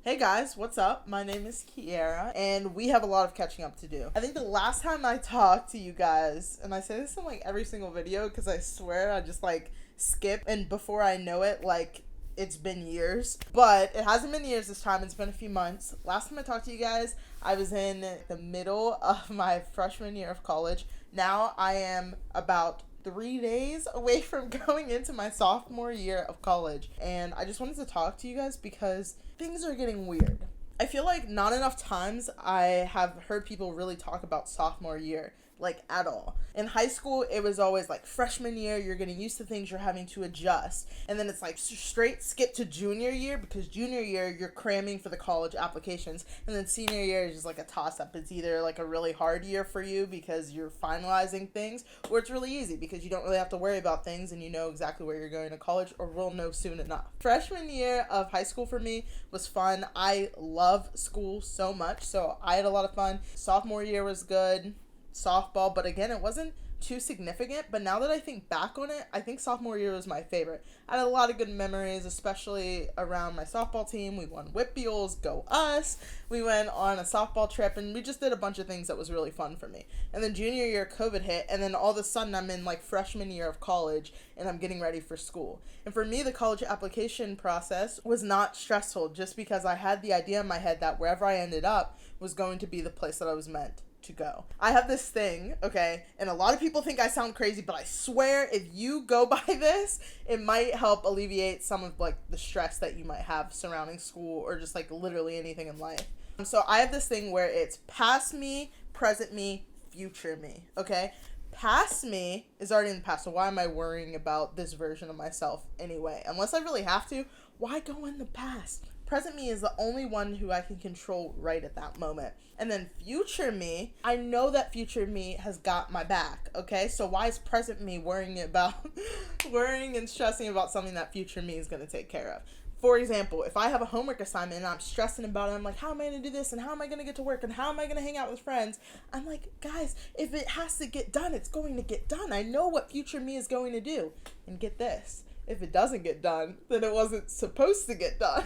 Hey guys, what's up? My name is Kiera, and we have a lot of catching up to do. I think the last time I talked to you guys, and I say this in like every single video because I swear I just like skip, and before I know it, like it's been years. But it hasn't been years this time, it's been a few months. Last time I talked to you guys, I was in the middle of my freshman year of college. Now I am about 3 days away from going into my sophomore year of college. And I just wanted to talk to you guys because things are getting weird. I feel like not enough times I have heard people really talk about sophomore year, like at all. In high school, it was always like freshman year, you're getting used to things, you're having to adjust. And then it's like straight skip to junior year because junior year, you're cramming for the college applications. And then senior year is just like a toss up. It's either like a really hard year for you because you're finalizing things, or it's really easy because you don't really have to worry about things and you know exactly where you're going to college, or will know soon enough. Freshman year of high school for me was fun. I love school so much, so I had a lot of fun. Sophomore year was good. Softball, but again, it wasn't too significant. But now that I think back on it, I think sophomore year was my favorite. I had a lot of good memories, especially around my softball team. We won Whitbeals, go us. We went on a softball trip, and we just did a bunch of things that was really fun for me. And then junior year, COVID hit, and then all of a sudden I'm in like freshman year of college, and I'm getting ready for school. And for me, the college application process was not stressful, just because I had the idea in my head that wherever I ended up was going to be the place that I was meant to go. I have this thing, okay, and a lot of people think I sound crazy, but I swear if you go by this, it might help alleviate some of like the stress that you might have surrounding school or just like literally anything in life. So I have this thing where it's past me, present me, future me, okay? Past me is already in the past, so why am I worrying about this version of myself anyway? Unless I really have to, why go in the past? Present me is the only one who I can control right at that moment. And then future me, I know that future me has got my back, okay? So why is present me worrying and stressing about something that future me is going to take care of? For example, if I have a homework assignment and I'm stressing about it, I'm like, how am I going to do this? And how am I going to get to work? And how am I going to hang out with friends? I'm like, guys, if it has to get done, it's going to get done. I know what future me is going to do. And get this. If it doesn't get done, then it wasn't supposed to get done.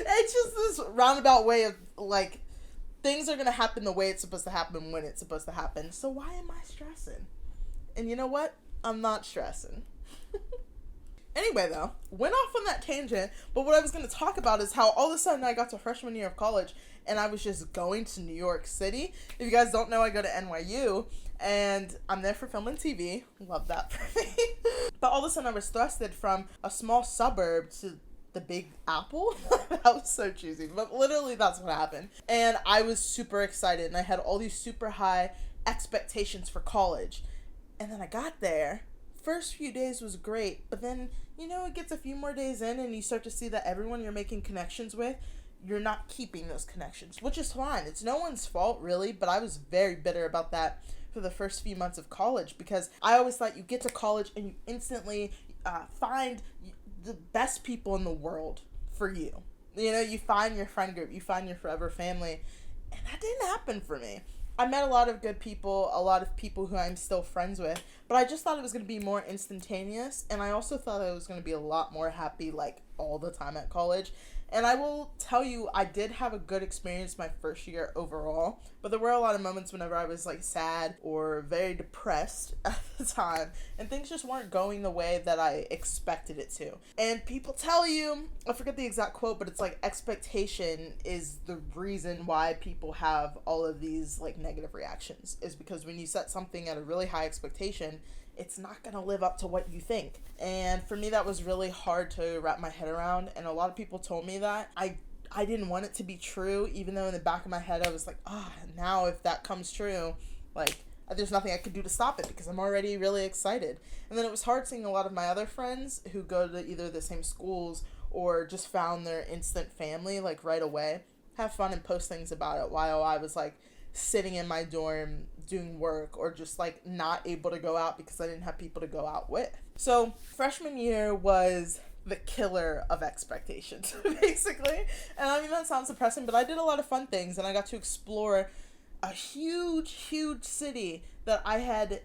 It's just this roundabout way of, like, things are going to happen the way it's supposed to happen when it's supposed to happen. So why am I stressing? And you know what? I'm not stressing. Anyway, though, went off on that tangent, but what I was going to talk about is how all of a sudden I got to freshman year of college, and I was just going to New York City. If you guys don't know, I go to NYU, and I'm there for film and TV. Love that for me. But all of a sudden I was thrusted from a small suburb to the Big Apple. That was so cheesy, but literally that's what happened. And I was super excited, and I had all these super high expectations for college. And then I got there. First few days was great, but then, you know, it gets a few more days in and you start to see that everyone you're making connections with, you're not keeping those connections, which is fine. It's no one's fault, really, but I was very bitter about that for the first few months of college because I always thought you get to college and you instantly find the best people in the world for you. You know, you find your friend group, you find your forever family, and that didn't happen for me. I met a lot of good people, a lot of people who I'm still friends with, but I just thought it was going to be more instantaneous, and I also thought I was going to be a lot more happy, like, all the time at college. And I will tell you, I did have a good experience my first year overall, but there were a lot of moments whenever I was, like, sad or very depressed at the time, and things just weren't going the way that I expected it to. And people tell you, I forget the exact quote, but it's like, expectation is the reason why people have all of these, like, negative reactions, is because when you set something at a really high expectation, it's not going to live up to what you think. And for me, that was really hard to wrap my head around. And a lot of people told me that. I didn't want it to be true, even though in the back of my head, I was like, now if that comes true, like, there's nothing I could do to stop it because I'm already really excited. And then it was hard seeing a lot of my other friends who go to either the same schools or just found their instant family, like, right away, have fun and post things about it while I was, like, sitting in my dorm doing work or just like not able to go out because I didn't have people to go out with. So freshman year was the killer of expectations, basically. And I mean, that sounds depressing, but I did a lot of fun things and I got to explore a huge city that I had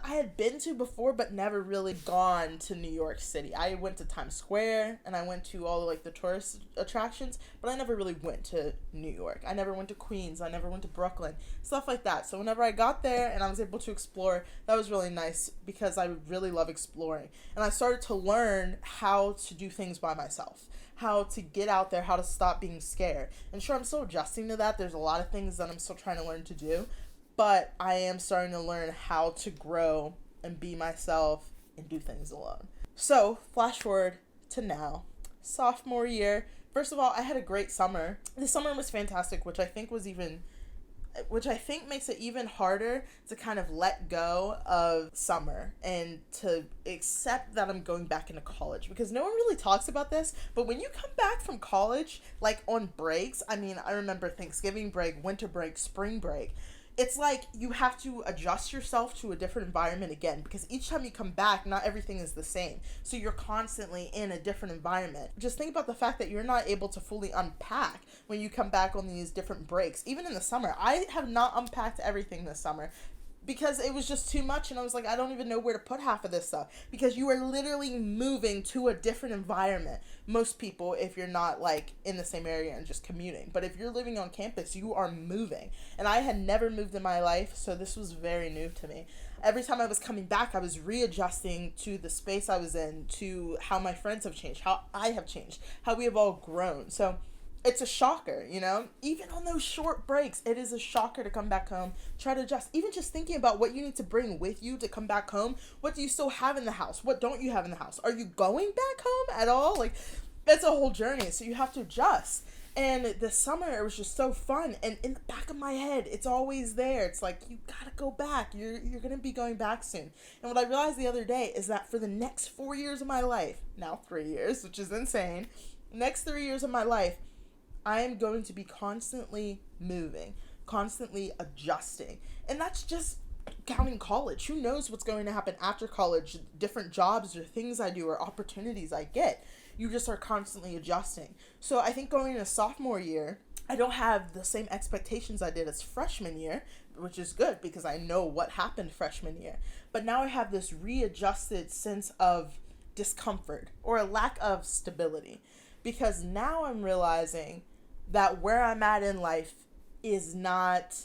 I had been to before, but never really gone to New York City. I went to Times Square and I went to all like the tourist attractions, but I never really went to New York. I never went to Queens. I never went to Brooklyn, stuff like that. So whenever I got there and I was able to explore, that was really nice because I really love exploring. And I started to learn how to do things by myself, how to get out there, how to stop being scared. And sure, I'm still adjusting to that. There's a lot of things that I'm still trying to learn to do, but I am starting to learn how to grow and be myself and do things alone. So, flash forward to now, sophomore year. First of all, I had a great summer. The summer was fantastic, which I think makes it even harder to kind of let go of summer and to accept that I'm going back into college, because no one really talks about this, but when you come back from college, like on breaks, I mean, I remember Thanksgiving break, winter break, spring break, it's like you have to adjust yourself to a different environment again, because each time you come back, not everything is the same. So you're constantly in a different environment. Just think about the fact that you're not able to fully unpack when you come back on these different breaks. Even in the summer, I have not unpacked everything this summer because it was just too much, and I was like, I don't even know where to put half of this stuff, because you are literally moving to a different environment. Most people, if you're not like in the same area and just commuting, but if you're living on campus, you are moving, and I had never moved in my life, so this was very new to me. Every time I was coming back, I was readjusting to the space I was in, to how my friends have changed, how I have changed, how we have all grown. So it's a shocker, you know? Even on those short breaks, it is a shocker to come back home, try to adjust. Even just thinking about what you need to bring with you to come back home. What do you still have in the house? What don't you have in the house? Are you going back home at all? Like, it's a whole journey, so you have to adjust. And this summer, it was just so fun. And in the back of my head, it's always there. It's like, you gotta go back. You're gonna be going back soon. And what I realized the other day is that for the next 4 years of my life, now 3 years, which is insane, next 3 years of my life, I am going to be constantly moving, constantly adjusting. And that's just counting college. Who knows what's going to happen after college, different jobs or things I do or opportunities I get. You just are constantly adjusting. So I think going into sophomore year, I don't have the same expectations I did as freshman year, which is good because I know what happened freshman year. But now I have this readjusted sense of discomfort or a lack of stability, because now I'm realizing that where I'm at in life is not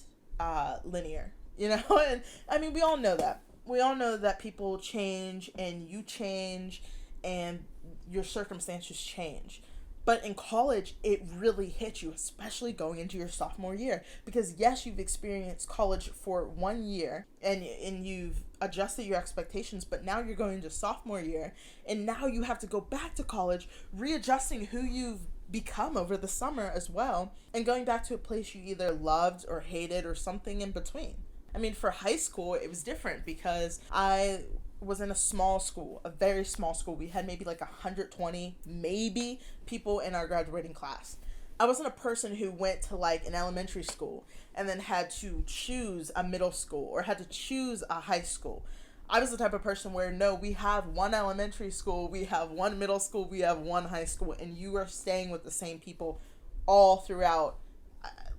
linear, you know? And I mean, we all know that. We all know that people change and you change and your circumstances change. But in college, it really hits you, especially going into your sophomore year. Because yes, you've experienced college for 1 year and you've adjusted your expectations, but now you're going into sophomore year and now you have to go back to college, readjusting who you've become over the summer as well, and going back to a place you either loved or hated or something in between. I mean, for high school, it was different because I was in a small school, a very small school. We had maybe like 120, maybe, people in our graduating class. I wasn't a person who went to like an elementary school and then had to choose a middle school or had to choose a high school. I was the type of person where, no, we have one elementary school, we have one middle school, we have one high school, and you are staying with the same people all throughout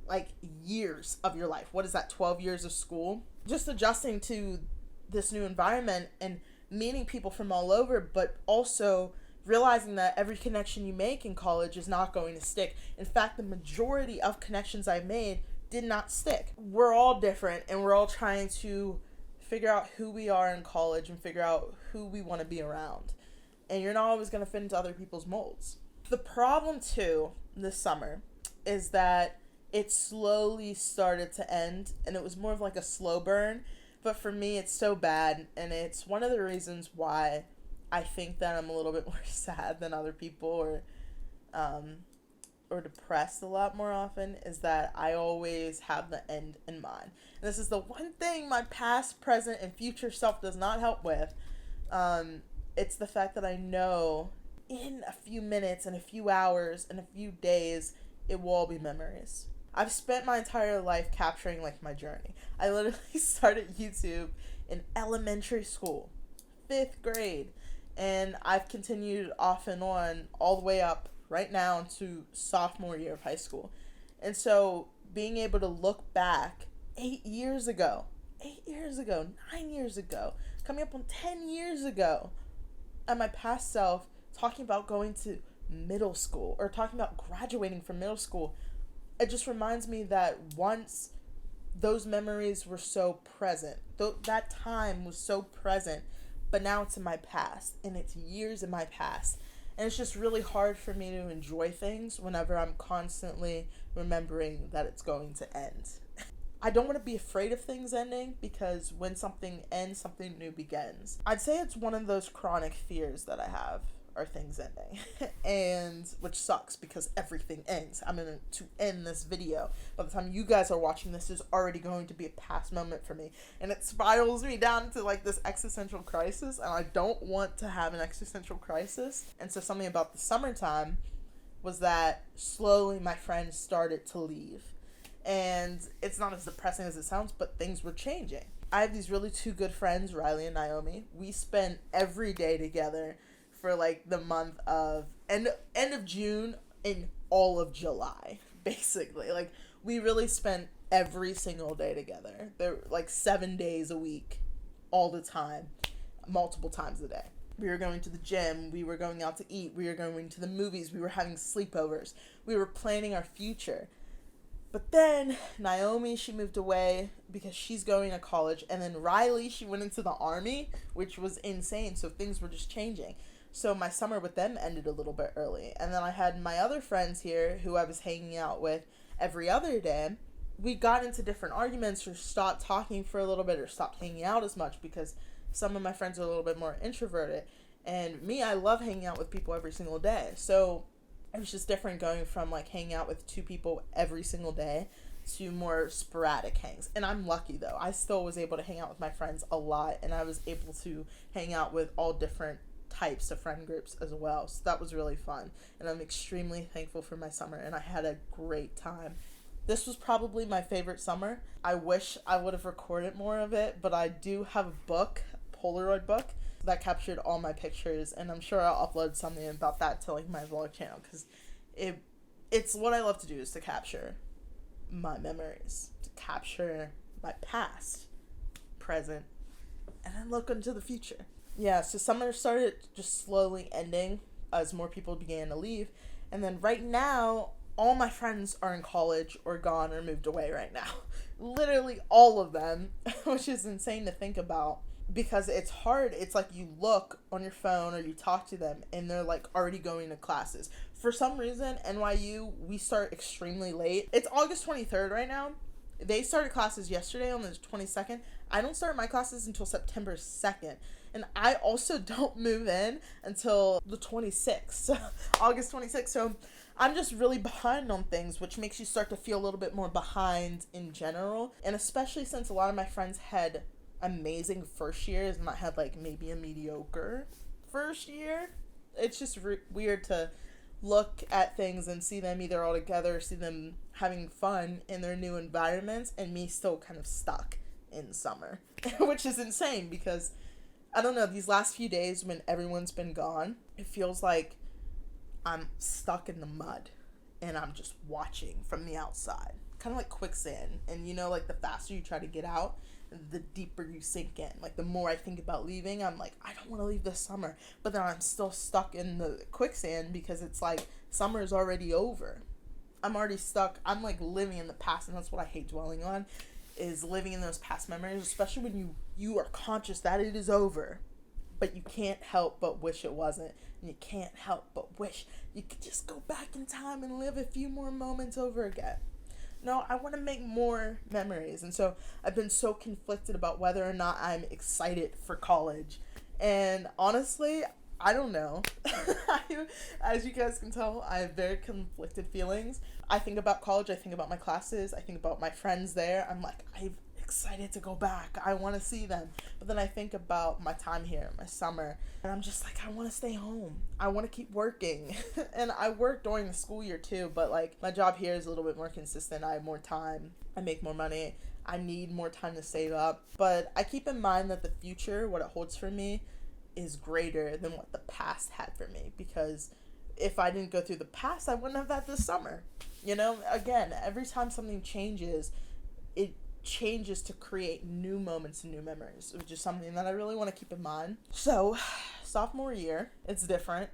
like years of your life. What is that, 12 years of school? Just adjusting to this new environment and meeting people from all over, but also realizing that every connection you make in college is not going to stick. In fact, the majority of connections I made did not stick. We're all different, and we're all trying to figure out who we are in college and figure out who we want to be around. And you're not always going to fit into other people's molds. The problem, too, this summer is that it slowly started to end, and it was more of like a slow burn. But for me, it's so bad, and it's one of the reasons why I think that I'm a little bit more sad than other people or depressed a lot more often, is that I always have the end in mind. And this is the one thing my past, present, and future self does not help with. It's the fact that I know in a few minutes and a few hours and a few days, it will all be memories. I've spent my entire life capturing like my journey. I literally started YouTube in elementary school, 5th grade, and I've continued off and on all the way up right now to sophomore year of high school. And so being able to look back 8 years ago 8 years ago, 9 years ago, coming up on 10 years ago, and my past self talking about going to middle school or talking about graduating from middle school. It just reminds me that once those memories were so present, that time was so present, but now it's in my past and it's years in my past. And it's just really hard for me to enjoy things whenever I'm constantly remembering that it's going to end. I don't want to be afraid of things ending, because when something ends, something new begins. I'd say it's one of those chronic fears that I have, are things ending. And which sucks because everything ends. I'm going to end this video. By the time you guys are watching this, is already going to be a past moment for me. And it spirals me down to like this existential crisis, and I don't want to have an existential crisis. And so something about the summertime was that slowly my friends started to leave. And it's not as depressing as it sounds, but things were changing. I have these really two good friends, Riley and Naomi. We spent every day together for like the month of end of June and all of July, basically. Like, we really spent every single day together. There were like 7 days a week, all the time, multiple times a day. We were going to the gym, we were going out to eat, we were going to the movies, we were having sleepovers, we were planning our future. But then Naomi, she moved away because she's going to college. And then Riley, she went into the army, which was insane. So things were just changing. So my summer with them ended a little bit early. And then I had my other friends here who I was hanging out with every other day. We got into different arguments or stopped talking for a little bit or stopped hanging out as much because some of my friends are a little bit more introverted. And me, I love hanging out with people every single day. So it was just different going from like hanging out with two people every single day to more sporadic hangs. And I'm lucky though. I still was able to hang out with my friends a lot, and I was able to hang out with all different types of friend groups as well. So that was really fun. And I'm extremely thankful for my summer, and I had a great time. This was probably my favorite summer. I wish I would have recorded more of it, but I do have a book, a Polaroid book, that captured all my pictures, and I'm sure I'll upload something about that to like my vlog channel, because it's what I love to do, is to capture my memories, to capture my past, present, and then look into the future. Yeah, so summer started just slowly ending as more people began to leave, and then right now all my friends are in college or gone or moved away right now. Literally all of them, which is insane to think about. Because it's hard. It's like you look on your phone or you talk to them and they're like already going to classes. For some reason, NYU, we start extremely late. It's August 23rd right now. They started classes yesterday on the 22nd. I don't start my classes until September 2nd. And I also don't move in until the 26th. August 26th. So I'm just really behind on things, which makes you start to feel a little bit more behind in general. And especially since a lot of my friends had amazing first years and I had like maybe a mediocre first year. It's just weird to look at things and see them either all together, see them having fun in their new environments, and me still kind of stuck in summer. Which is insane because, I don't know, these last few days when everyone's been gone, it feels like I'm stuck in the mud and I'm just watching from the outside. Kind of like quicksand. And you know, like the faster you try to get out, the deeper you sink in. Like the more I think about leaving, I'm like, I don't want to leave this summer. But then I'm still stuck in the quicksand because it's like summer is already over. I'm already stuck. I'm like living in the past, and that's what I hate dwelling on, is living in those past memories, especially when you are conscious that it is over, but you can't help but wish it wasn't. And you can't help but wish you could just go back in time and live a few more moments over again. No, I want to make more memories. And so I've been so conflicted about whether or not I'm excited for college. And honestly, I don't know. As you guys can tell, I have very conflicted feelings. I think about college, I think about my classes, I think about my friends there. I'm like, I'm excited to go back. I want to see them. But then I think about my time here, my summer, and I'm just like, I want to stay home. I want to keep working. And I work during the school year too, but like my job here is a little bit more consistent. I have more time. I make more money. I need more time to save up. But I keep in mind that the future, what it holds for me, is greater than what the past had for me, because if I didn't go through the past, I wouldn't have had this summer. You know, again, every time something changes, it changes to create new moments and new memories, which is something that I really want to keep in mind. So, sophomore year, it's different.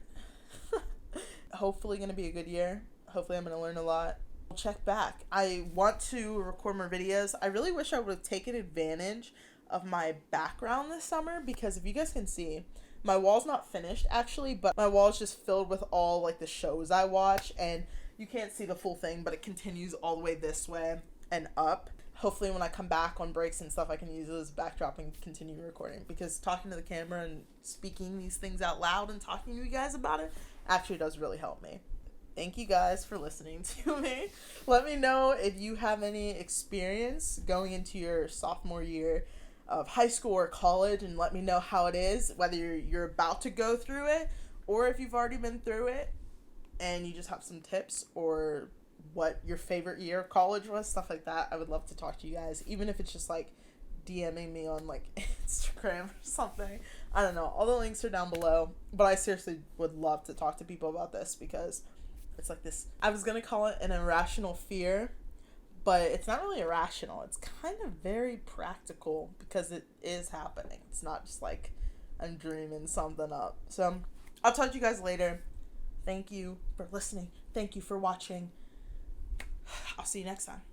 Hopefully going to be a good year. Hopefully I'm going to learn a lot. We'll check back. I want to record more videos. I really wish I would have taken advantage of my background this summer, because if you guys can see, my wall's not finished actually, but my wall's just filled with all like the shows I watch, and you can't see the full thing, but it continues all the way this way and up. Hopefully when I come back on breaks and stuff, I can use it as backdrop and continue recording, because talking to the camera and speaking these things out loud and talking to you guys about it actually does really help me. Thank you guys for listening to me. Let me know if you have any experience going into your sophomore year of high school or college, and let me know how it is, whether you're about to go through it or if you've already been through it and you just have some tips, or what your favorite year of college was, stuff like that. I would love to talk to you guys, even if it's just like DMing me on like Instagram or something. I don't know. All the links are down below, but I seriously would love to talk to people about this, because it's like this, I was going to call it an irrational fear, but it's not really irrational. It's kind of very practical, because it is happening. It's not just like I'm dreaming something up. So I'll talk to you guys later. Thank you for listening. Thank you for watching. I'll see you next time.